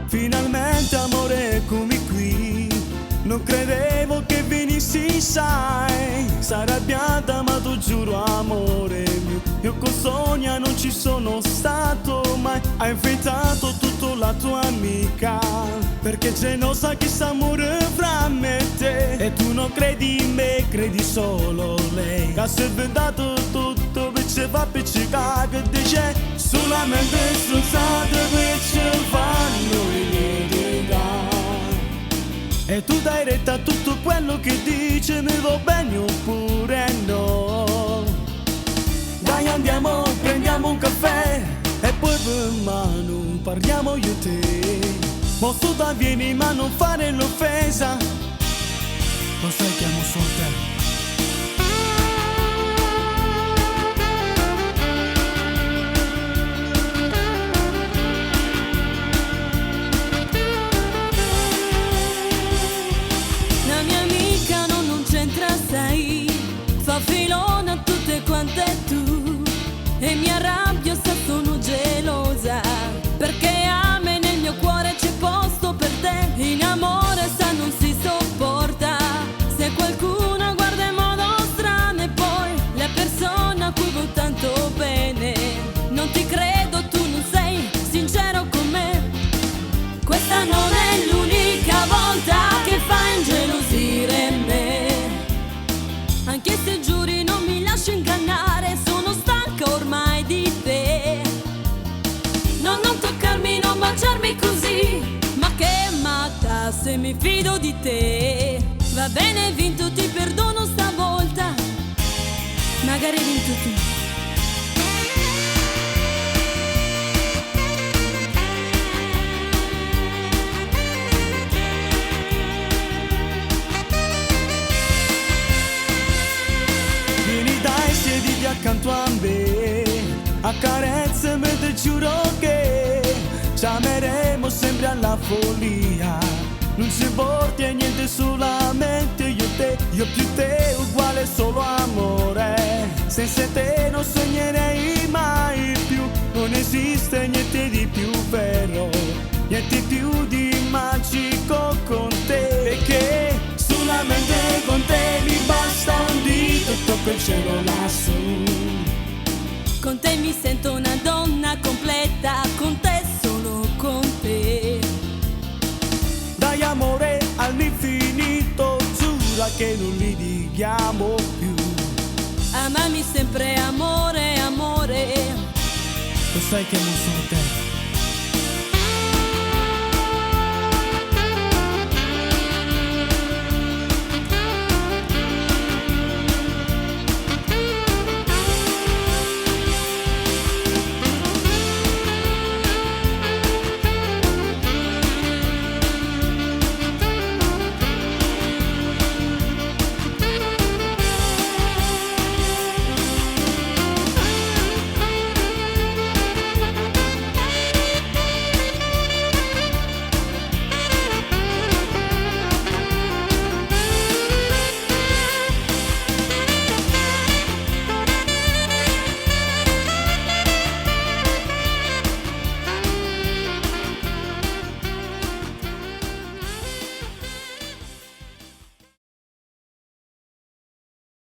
Finalmente amore eccomi qui. Non credevo che venissi, sai. Sei arrabbiata ma tu giuro amore mio, io con Sonia non ci sono stato mai. Hai inventato tutto la tua amica, perché gelosa che s'amore fra me e te. E tu non credi in me, credi solo lei, che si è inventato tutto per ci fa piccicare. Che dice solamente stronzate per ci fanno ridere. E tu dai retta a tutto quello che dice, mi va bene oppure no. Dai andiamo, prendiamo un caffè e poi per mano parliamo io e te. Ma tu da vieni ma non fare l'offesa, lo sai che amo solo te. Fa filone a tutte quante tu e mi arrabbio se sono gelosa, perché a me nel mio cuore c'è posto per te. In amore sa non si sopporta se qualcuno guarda in modo strano, e poi la persona a cui vuoi tanto bene non ti credo, tu non sei sincero con me. Questa non è l'unica volta che fai ingelosire me, anche se giuri non mi lascio ingannare, sono stanca ormai di te. No, non toccarmi, non baciarmi così, ma che matta se mi fido di te. Va bene, hai vinto, ti perdono stavolta, magari hai vinto tu. Siediti accanto a me, accarezzami, ti giuro che ci ameremo sempre alla follia. Non ci importa niente, solamente io e te, io più te, uguale solo amore. Senza te non sognerei mai più, non esiste niente di più vero, niente più di magico con te. Perché solamente con te mi basta un dito, tocco il cielo lassù. Con te mi sento una donna completa, con te, solo con te. Dai amore all'infinito, giura che non litighiamo più. Amami sempre amore, amore, lo sai che non sono te.